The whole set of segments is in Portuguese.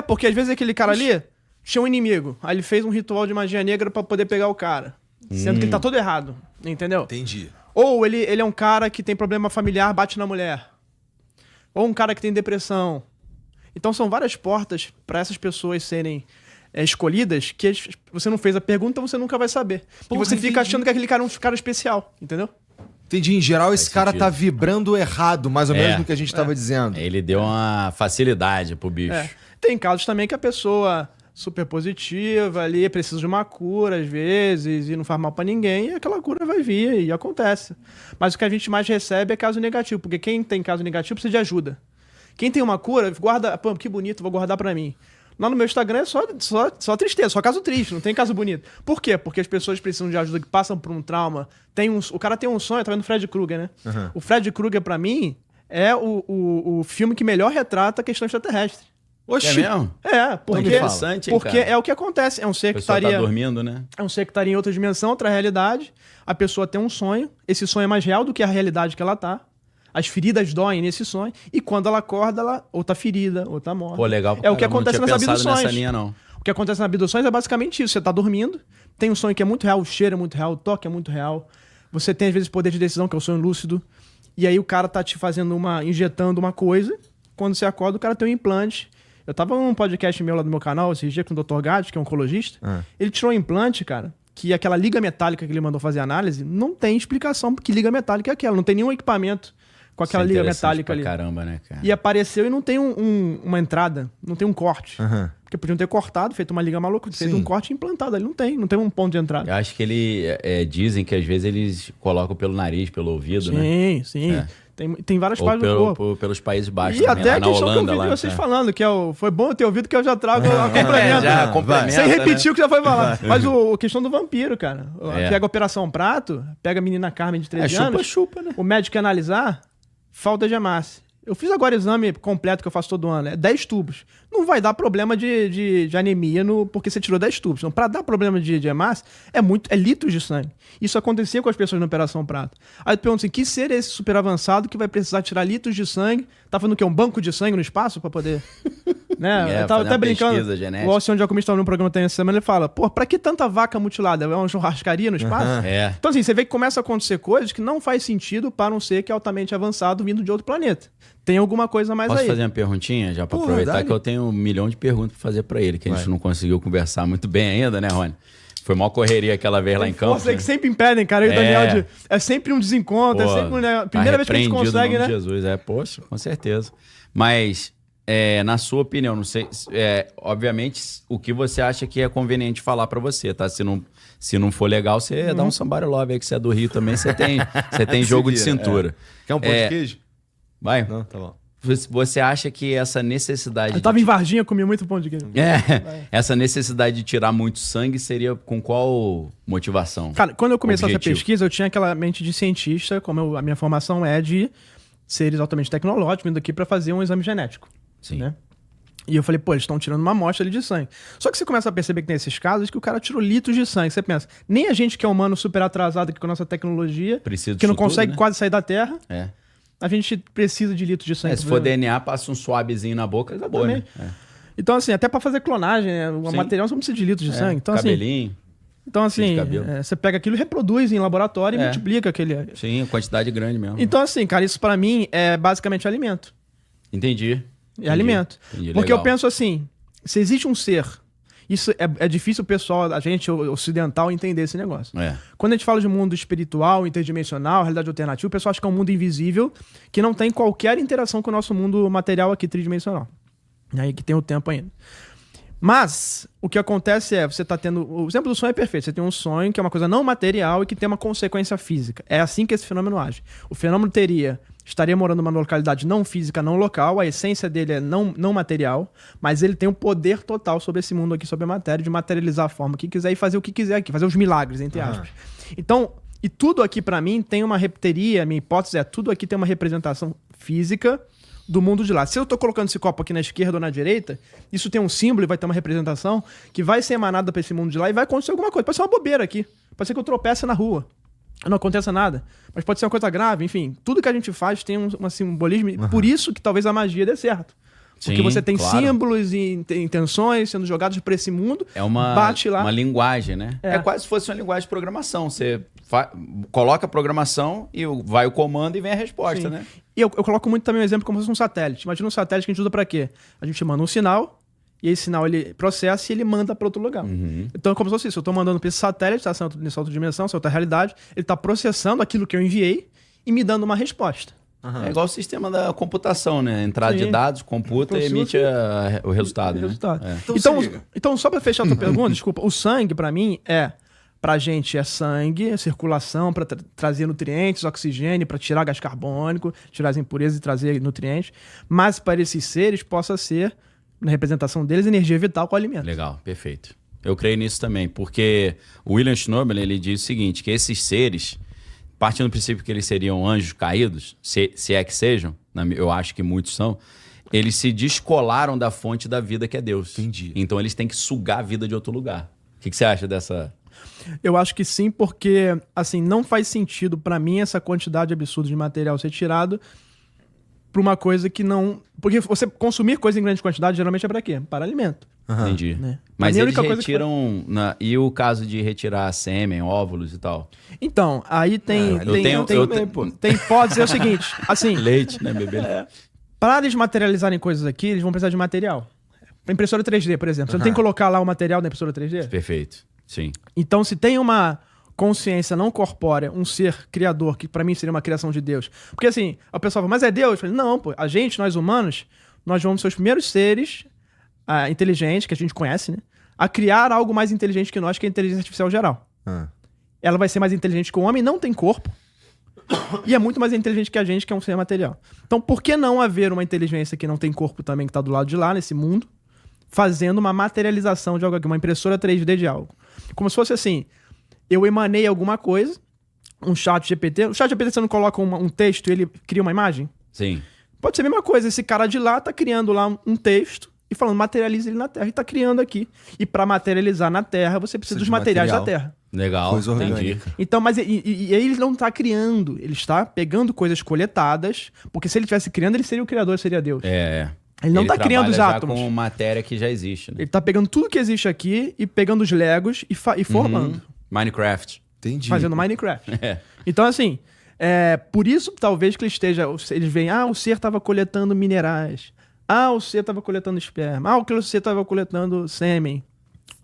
Porque às vezes aquele cara ali tinha um inimigo. Aí ele fez um ritual de magia negra pra poder pegar o cara. Sendo que ele tá todo errado. Entendeu? Entendi. Ou ele é um cara que tem problema familiar, bate na mulher. Ou um cara que tem depressão. Então são várias portas pra essas pessoas serem escolhidas que você não fez a pergunta, então você nunca vai saber. E você fica achando que aquele cara é um cara especial. Entendeu? Entendi. Em geral, esse cara sentido. tá vibrando errado, mais ou menos no que a gente tava dizendo. Ele deu uma facilidade pro bicho. Tem casos também que a pessoa super positiva ali, precisa de uma cura às vezes e não faz mal pra ninguém, e aquela cura vai vir e acontece. Mas o que a gente mais recebe é caso negativo, porque quem tem caso negativo precisa de ajuda. Quem tem uma cura, guarda, pô, que bonito, vou guardar pra mim. Lá no meu Instagram é só tristeza, só caso triste, não tem caso bonito. Por quê? Porque as pessoas precisam de ajuda, que passam por um trauma. O cara tem um sonho, tá vendo o Fred Krueger, né? Uhum. O Fred Krueger, pra mim, é o filme que melhor retrata a questão extraterrestre. Oxi. É mesmo? Porque é o que acontece. É um ser que estaria... tá dormindo, né? É um ser que estaria em outra dimensão, outra realidade. A pessoa tem um sonho. Esse sonho é mais real do que a realidade que ela tá. As feridas doem nesse sonho. E quando ela acorda, ela ou tá ferida, ou tá morta. Pô, legal. É o que acontece nas abduções. Nessa linha, não. O que acontece nas abduções é basicamente isso. Você tá dormindo, tem um sonho que é muito real, o cheiro é muito real, o toque é muito real. Você tem, às vezes, poder de decisão, que é o sonho lúcido. E aí o cara tá te injetando uma coisa. Quando você acorda, o cara tem um implante. Eu tava num podcast meu lá do meu canal, esses dias, com o Dr. Gatti, que é um oncologista. Ele tirou um implante, cara, que aquela liga metálica que ele mandou fazer análise, não tem explicação que liga metálica é aquela. Não tem nenhum equipamento com aquela liga metálica ali. Caramba, né, cara? E apareceu e não tem uma entrada, não tem um corte. Porque podiam ter cortado, feito uma liga maluca, feito um corte implantado ali. Não tem um ponto de entrada. Eu acho que dizem que às vezes eles colocam pelo nariz, pelo ouvido, né? Sim. Tem várias partes do corpo. Pelos Países Baixos. E também, até a questão Holanda, que eu ouvi vocês falando, que foi bom eu ter ouvido, que eu já trago a complemento. Sem repetir o que já foi falado. Mas a questão do vampiro, cara. Pega a Operação Prato, pega a menina Carmen de 13 anos. Chupa, né? O médico quer analisar, falta de hemácia. Eu fiz agora o exame completo que eu faço todo ano. É 10 tubos. Não vai dar problema de anemia porque você tirou 10 tubos. Então, para dar problema de hemácia, é litros de sangue. Isso acontecia com as pessoas na Operação Prato. Aí tu pergunta assim, que ser esse super avançado que vai precisar tirar litros de sangue? Tá fazendo o quê? Um banco de sangue no espaço para poder... né? Eu tava até brincando. O Alcione Jacomista estava num programa essa semana, ele fala, pô, pra que tanta vaca mutilada? É uma churrascaria no espaço? Então assim, você vê que começa a acontecer coisas que não faz sentido para um ser que é altamente avançado vindo de outro planeta. Tem alguma coisa mais Posso aí. fazer uma perguntinha? Já pra aproveitar que eu tenho 1 milhão de perguntas pra fazer pra ele, que a gente não conseguiu conversar muito bem ainda, né, Rony? Foi mó correria aquela vez lá em Campos. Você que sempre impedem, cara. E o Daniel, é sempre um desencontro, é sempre primeira vez que a gente consegue, né? Jesus, poxa, com certeza. Mas, na sua opinião, não sei, obviamente, o que você acha que é conveniente falar pra você, tá? Se não for legal, você dá um somebody love aí, que você é do Rio também, você tem jogo de cintura. Quer um pão de queijo? Vai. Não, tá bom. Você acha que essa necessidade... Eu tava em Varginha, comia muito pão de queijo. Essa necessidade de tirar muito sangue seria com qual motivação? Cara, quando eu comecei essa pesquisa, eu tinha aquela mente de cientista, como a minha formação é de seres altamente tecnológicos, vindo aqui pra fazer um exame genético. Sim. Né? E eu falei, pô, eles estão tirando uma amostra ali de sangue. Só que você começa a perceber que tem esses casos que o cara tirou litros de sangue. Você pensa, nem a gente que é humano super atrasado aqui com a nossa tecnologia, que não consegue quase sair da Terra... A gente precisa de litros de sangue. Se for DNA, passa um suavezinho na boca, acabou, né? Então, assim, até pra fazer clonagem, né? O material você não precisa de litros de sangue. Então, cabelinho. Então, assim, você pega aquilo e reproduz em laboratório e multiplica aquele... Sim, quantidade grande mesmo. Então, assim, cara, isso pra mim é basicamente alimento. Entendi. Alimento. Porque eu penso assim, se existe um ser... Isso é difícil o pessoal, a gente ocidental, entender esse negócio. Quando a gente fala de mundo espiritual, interdimensional, realidade alternativa, o pessoal acha que é um mundo invisível que não tem qualquer interação com o nosso mundo material aqui tridimensional. E aí que tem o tempo ainda. Mas o que acontece você tá tendo... O exemplo do sonho é perfeito. Você tem um sonho que é uma coisa não material e que tem uma consequência física. É assim que esse fenômeno age. O fenômeno estaria morando numa localidade não física, não local, a essência dele é não material, mas ele tem um poder total sobre esse mundo aqui, sobre a matéria, de materializar a forma que quiser e fazer o que quiser aqui, fazer os milagres, entre aspas. Então, e tudo aqui pra mim tem uma repteria, minha hipótese tudo aqui tem uma representação física do mundo de lá. Se eu tô colocando esse copo aqui na esquerda ou na direita, isso tem um símbolo e vai ter uma representação que vai ser emanada pra esse mundo de lá e vai acontecer alguma coisa. Pode ser uma bobeira aqui, pode ser que eu tropece na rua. Não aconteça nada, mas pode ser uma coisa grave, enfim, tudo que a gente faz tem um simbolismo, por isso que talvez a magia dê certo, Porque você tem símbolos e intenções sendo jogados para esse mundo. É uma linguagem, né? É quase se fosse uma linguagem de programação. Você coloca a programação e vai o comando e vem a resposta, né? E eu coloco muito também um exemplo como se fosse um satélite. Imagina um satélite que a gente usa para quê? A gente manda um sinal e esse sinal ele processa e ele manda para outro lugar. Então é como se fosse isso. Eu estou mandando para esse satélite, tá nessa outra dimensão, nessa outra realidade. Ele está processando aquilo que eu enviei e me dando uma resposta. É igual o sistema da computação, né? Entrada de dados, computa e emite o resultado. Né? Então, só para fechar a tua pergunta, desculpa, o sangue, para mim, pra gente é sangue, circulação para trazer nutrientes, oxigênio, para tirar gás carbônico, tirar as impurezas e trazer nutrientes. Mas para esses seres possa ser, na representação deles, energia vital com o alimento. Legal, perfeito. Eu creio nisso também, porque o William Schnobel, ele diz o seguinte, que esses seres, partindo do princípio que eles seriam anjos caídos, se é que sejam, eu acho que muitos são, eles se descolaram da fonte da vida que é Deus. Entendi. Então eles têm que sugar a vida de outro lugar. O que você acha dessa... Eu acho que sim, porque assim, não faz sentido pra mim essa quantidade absurda de material ser tirado pra uma coisa que não... Porque você consumir coisa em grande quantidade geralmente é pra quê? Para alimento. Entendi. Né? Mas eles retiram... E o caso de retirar sêmen, óvulos e tal? Então, aí tem... Pode dizer o seguinte, assim... Leite, né, bebê? Para eles materializarem coisas aqui, eles vão precisar de material. Pra impressora 3D, por exemplo. Você não tem que colocar lá o material da impressora 3D? Perfeito, sim. Então, se tem uma consciência não corpórea, um ser criador, que pra mim seria uma criação de Deus. Porque assim, a pessoa fala, mas é Deus? Eu falei, não, pô. Nós humanos, nós vamos ser os primeiros seres inteligentes, que a gente conhece, né? A criar algo mais inteligente que nós, que é a inteligência artificial geral. Ela vai ser mais inteligente que o homem, não tem corpo. E é muito mais inteligente que a gente, que é um ser material. Então, por que não haver uma inteligência que não tem corpo também, que está do lado de lá, nesse mundo, fazendo uma materialização de algo aqui, uma impressora 3D de algo? Como se fosse assim, eu emanei alguma coisa, um chat GPT. O chat GPT, você não coloca um texto e ele cria uma imagem? Sim. Pode ser a mesma coisa. Esse cara de lá tá criando lá um texto e falando, materializa ele na Terra. E tá criando aqui. E para materializar na Terra, você precisa dos materiais da Terra. Legal, coisa orgânica. Então, mas ele não está criando, ele está pegando coisas coletadas, porque se ele estivesse criando, ele seria o criador, seria Deus. Ele não está criando os átomos. Com matéria que já existe, né? Ele está pegando tudo que existe aqui e pegando os Legos e formando. Minecraft. Entendi. Fazendo Minecraft. Então, assim, por isso, talvez que eles veem, o ser estava coletando minerais. O ser estava coletando esperma. O ser estava coletando sêmen.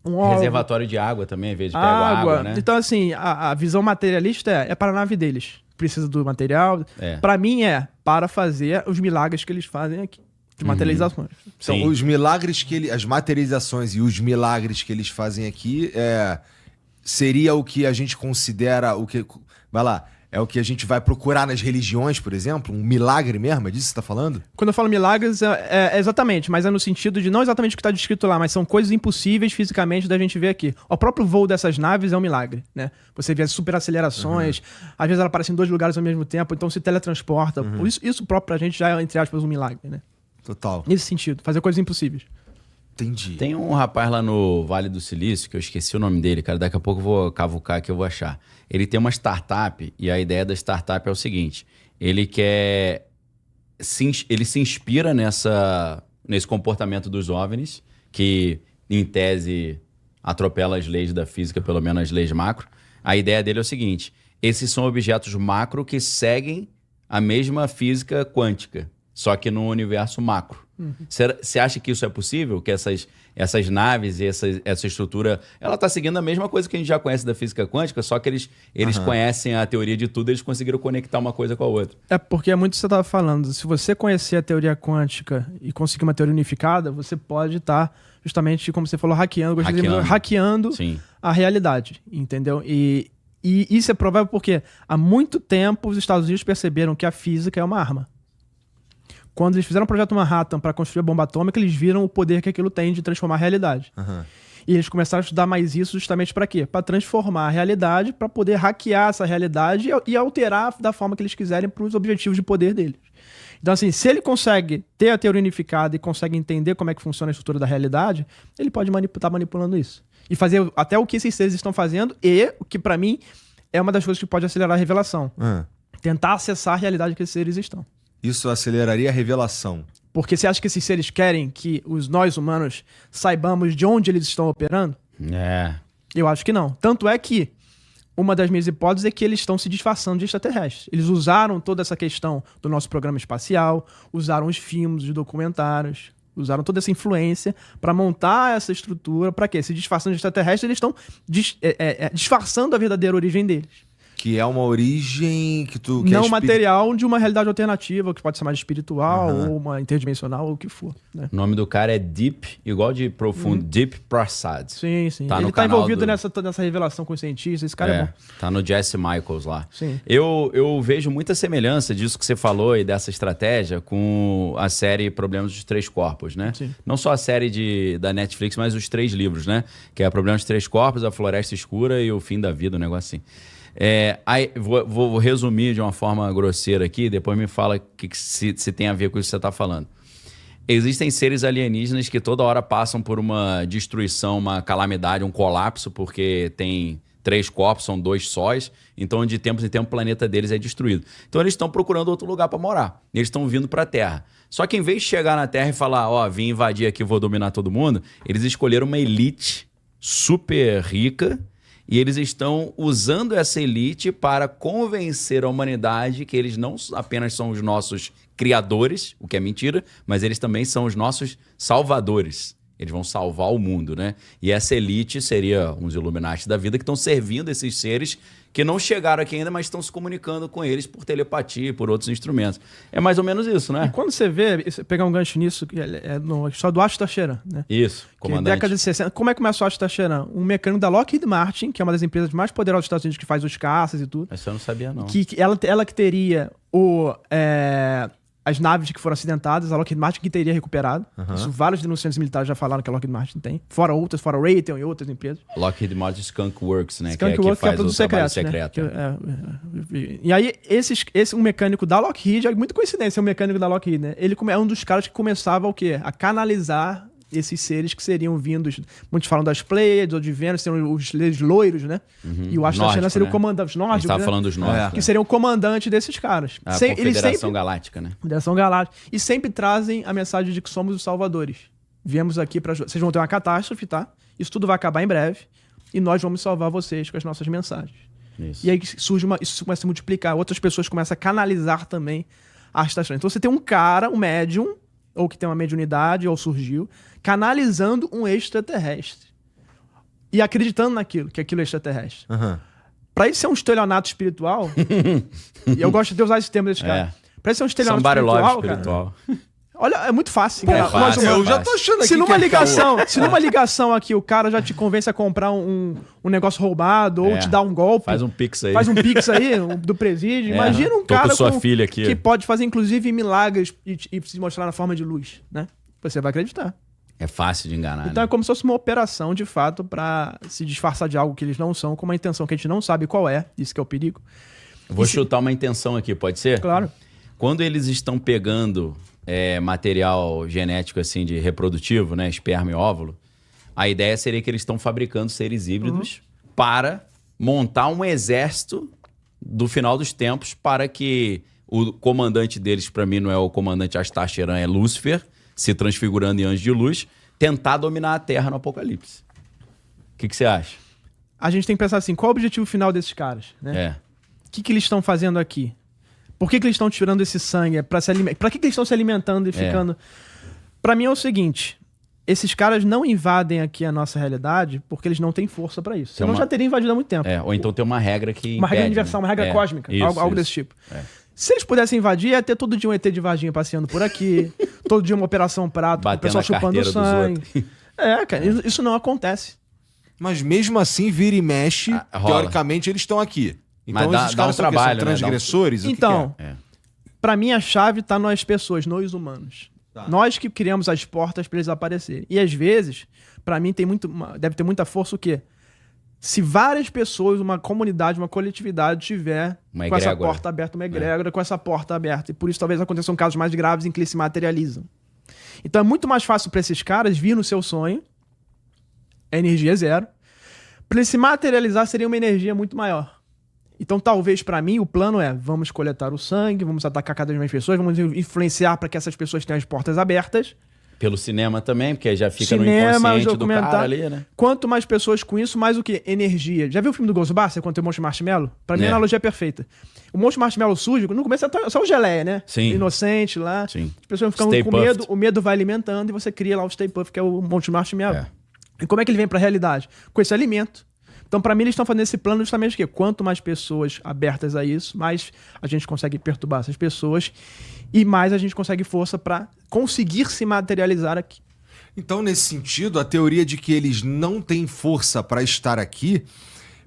Reservatório de água também, às vezes pega água, né? Então, assim, a visão materialista é para a nave deles. Precisa do material. Para mim, para fazer os milagres que eles fazem aqui. De materializações. Então, os milagres as materializações e os milagres que eles fazem aqui seria o que a gente considera vai lá, é o que a gente vai procurar nas religiões, por exemplo? Um milagre mesmo? É disso que você tá falando? Quando eu falo milagres, exatamente, mas é no sentido de não exatamente o que está descrito lá, mas são coisas impossíveis fisicamente da gente ver aqui. O próprio voo dessas naves é um milagre, né? Você vê as superacelerações, às vezes ela aparece em 2 lugares ao mesmo tempo, então se teletransporta. Isso próprio pra gente já é, entre aspas, um milagre, né? Total. Nesse sentido, fazer coisas impossíveis. Entendi. Tem um rapaz lá no Vale do Silício, que eu esqueci o nome dele, cara. Daqui a pouco eu vou cavucar que eu vou achar. Ele tem uma startup e a ideia da startup é o seguinte. Ele se inspira nesse comportamento dos OVNIs, que em tese atropela as leis da física, pelo menos as leis macro. A ideia dele é o seguinte. Esses são objetos macro que seguem a mesma física quântica, só que no universo macro. Você acha que isso é possível? Que essas naves e essa estrutura, ela está seguindo a mesma coisa que a gente já conhece da física quântica, só que eles conhecem a teoria de tudo, eles conseguiram conectar uma coisa com a outra. Porque é muito o que você estava falando. Se você conhecer a teoria quântica e conseguir uma teoria unificada, você pode estar justamente, como você falou, hackeando a realidade, entendeu? E isso é provável porque há muito tempo os Estados Unidos perceberam que a física é uma arma. Quando eles fizeram o projeto Manhattan para construir a bomba atômica, eles viram o poder que aquilo tem de transformar a realidade. E eles começaram a estudar mais isso justamente para quê? Para transformar a realidade, para poder hackear essa realidade e alterar da forma que eles quiserem para os objetivos de poder deles. Então, assim, se ele consegue ter a teoria unificada e consegue entender como é que funciona a estrutura da realidade, ele pode estar manipulando isso. E fazer até o que esses seres estão fazendo e o que, para mim, é uma das coisas que pode acelerar a revelação. Tentar acessar a realidade que esses seres estão. Isso aceleraria a revelação. Porque você acha que esses seres querem que nós humanos saibamos de onde eles estão operando? Eu acho que não. Tanto é que uma das minhas hipóteses é que eles estão se disfarçando de extraterrestres. Eles usaram toda essa questão do nosso programa espacial, usaram os filmes, os documentários, usaram toda essa influência para montar essa estrutura. Para quê? Se disfarçando de extraterrestres, eles estão disfarçando a verdadeira origem deles. Que é uma origem que tu... não material de uma realidade alternativa, que pode ser mais espiritual, ou uma interdimensional, ou o que for. Né? O nome do cara é Deep, igual de profundo, Deep Prasad. Sim. Ele tá envolvido nessa revelação com os cientistas, esse cara é bom. Tá no Jesse Michaels lá. Sim. Eu vejo muita semelhança disso que você falou e dessa estratégia com a série Problemas dos Três Corpos, né? Sim. Não só a série da Netflix, mas os 3 livros, né? Que é Problemas dos Três Corpos, A Floresta Escura e O Fim da Vida, um negócio assim. Aí, vou resumir de uma forma grosseira aqui, depois me fala se tem a ver com isso que você está falando. Existem seres alienígenas que toda hora passam por uma destruição, uma calamidade, um colapso, porque tem 3 corpos, são 2 sóis, então de tempos em tempos o planeta deles é destruído. Então eles estão procurando outro lugar para morar, eles estão vindo para a Terra. Só que em vez de chegar na Terra e falar, vim invadir aqui, vou dominar todo mundo, eles escolheram uma elite super rica. E eles estão usando essa elite para convencer a humanidade que eles não apenas são os nossos criadores, o que é mentira, mas eles também são os nossos salvadores. Eles vão salvar o mundo, né? E essa elite seria uns Illuminati da vida que estão servindo esses seres que não chegaram aqui ainda, mas estão se comunicando com eles por telepatia e por outros instrumentos. É mais ou menos isso, né? E quando você vê, pegar um gancho nisso, é na história do Ashtar Sheran, né? Isso, comandante. Década de 60. Como é que começou o Ashtar Sheran? Um mecânico da Lockheed Martin, que é uma das empresas mais poderosas dos Estados Unidos, que faz os caças e tudo. Essa eu não sabia, não. Que ela que teria as naves que foram acidentadas, a Lockheed Martin que teria recuperado. Isso vários denunciantes militares já falaram que a Lockheed Martin tem. Fora outras, fora a Raytheon e outras empresas. Lockheed Martin Skunk Works, né? Skunk Works, que é produto secreto. Né? E aí, um mecânico da Lockheed, é muita coincidência, é um mecânico da Lockheed, né? Ele é um dos caras que começava o quê? A canalizar esses seres que seriam vindos, muitos falam das Pleiades ou de Vênus, seriam os loiros, né? E o Ashtar Sheran seria o comandante, os nórdicos, estava falando dos nórdicos. Que seriam o comandante desses caras. A Confederação Galáctica, né? Confederação Galáctica. E sempre trazem a mensagem de que somos os salvadores. Viemos aqui para... Vocês vão ter uma catástrofe, tá? Isso tudo vai acabar em breve. E nós vamos salvar vocês com as nossas mensagens. Isso. E aí isso começa a multiplicar. Outras pessoas começam a canalizar também a Ashtar Sheran. Então você tem um cara, um médium, ou que tem uma mediunidade, ou surgiu, canalizando um extraterrestre. E acreditando naquilo, que aquilo é extraterrestre. Pra isso ser um estelionato espiritual, e eu gosto de usar esse termo desse cara. Pra isso ser um estelionato espiritual, cara, olha, é muito fácil. Eu já tô achando aqui se numa ligação aqui o cara já te convence a comprar um negócio roubado, ou te dá um golpe. Faz um pix aí. Do presídio. Imagina um cara sua filha aqui, que pode fazer, inclusive, milagres e se mostrar na forma de luz, né? Você vai acreditar. É fácil de enganar. Então é como se fosse uma operação, de fato, pra se disfarçar de algo que eles não são, com uma intenção que a gente não sabe qual é. Isso que é o perigo. Vou chutar uma intenção aqui, pode ser? Claro. Quando eles estão pegando material genético assim de reprodutivo, né, esperma e óvulo, a ideia seria que eles estão fabricando seres híbridos para montar um exército do final dos tempos para que o comandante deles, para mim, não é o comandante Ashtar Sheran, é Lúcifer, se transfigurando em anjo de luz, tentar dominar a Terra no Apocalipse. O que você acha? A gente tem que pensar assim, qual é o objetivo final desses caras? Né? O que eles estão fazendo aqui? Por que eles estão tirando esse sangue? Para que eles estão se alimentando e ficando... Para mim é o seguinte, esses caras não invadem aqui a nossa realidade porque eles não têm força para isso. Senão já teriam invadido há muito tempo. Ou então tem uma regra que uma regra universal, uma regra cósmica, algo desse tipo. Se eles pudessem invadir, ia ter todo dia um ET de Varginha passeando por aqui, todo dia uma operação prato, o pessoal chupando sangue. Cara, isso não acontece. Mas mesmo assim, vira e mexe, teoricamente eles estão aqui. Então mas esses caras são transgressores? Então, pra mim a chave tá nas pessoas, nos humanos. Tá. Nós que criamos as portas para eles aparecerem. E às vezes, pra mim deve ter muita força o quê? Se várias pessoas, uma comunidade, uma coletividade tiver com essa porta aberta, uma egrégora com essa porta aberta. E por isso talvez aconteçam casos mais graves em que eles se materializam. Então é muito mais fácil para esses caras vir no seu sonho, a energia é zero. Para ele se materializar seria uma energia muito maior. Então, talvez para mim, o plano é: vamos coletar o sangue, vamos atacar cada vez mais pessoas, vamos influenciar para que essas pessoas tenham as portas abertas. Pelo cinema também, porque já fica no inconsciente do cara ali, né? Quanto mais pessoas com isso, mais o quê? Energia. Já viu o filme do Ghostbusters, quando tem o Monte Marshmallow? Pra mim, a analogia é perfeita. O Monte Marshmallow surge, no começo é só o geleia, né? Sim. Inocente lá. Sim. As pessoas ficam com medo, o medo vai alimentando e você cria lá o Stay Puft, que é o Monte Marshmallow. E como é que ele vem pra realidade? Com esse alimento. Então, para mim, eles estão fazendo esse plano justamente que quanto mais pessoas abertas a isso, mais a gente consegue perturbar essas pessoas e mais a gente consegue força para conseguir se materializar aqui. Então, nesse sentido, a teoria de que eles não têm força para estar aqui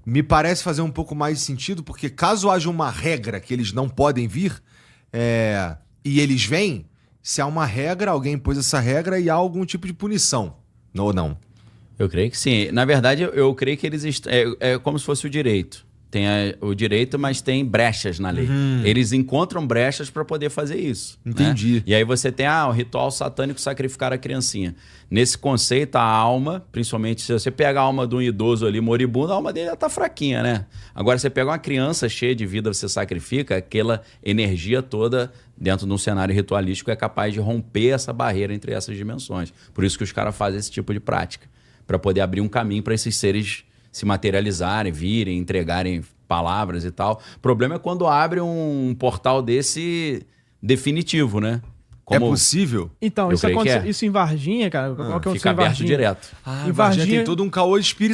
me parece fazer um pouco mais de sentido, porque caso haja uma regra que eles não podem vir e eles vêm, se há uma regra, alguém pôs essa regra e há algum tipo de punição, ou não? Eu creio que sim. Na verdade, eu creio que eles... É como se fosse o direito. Tem o direito, mas tem brechas na lei. Eles encontram brechas para poder fazer isso. Entendi. Né? E aí você tem o ritual satânico sacrificar a criancinha. Nesse conceito, a alma, principalmente se você pega a alma de um idoso ali moribundo, a alma dele já tá fraquinha, né? Agora, você pega uma criança cheia de vida, você sacrifica, aquela energia toda dentro de um cenário ritualístico é capaz de romper essa barreira entre essas dimensões. Por isso que os caras fazem esse tipo de prática, para poder abrir um caminho para esses seres se materializarem, virem, entregarem palavras e tal. O problema é quando abre um portal desse definitivo, né? Como... É possível? Então, isso em Varginha, cara. Qual que é o fica aberto direto. Em Varginha tem todo um caô espiritual.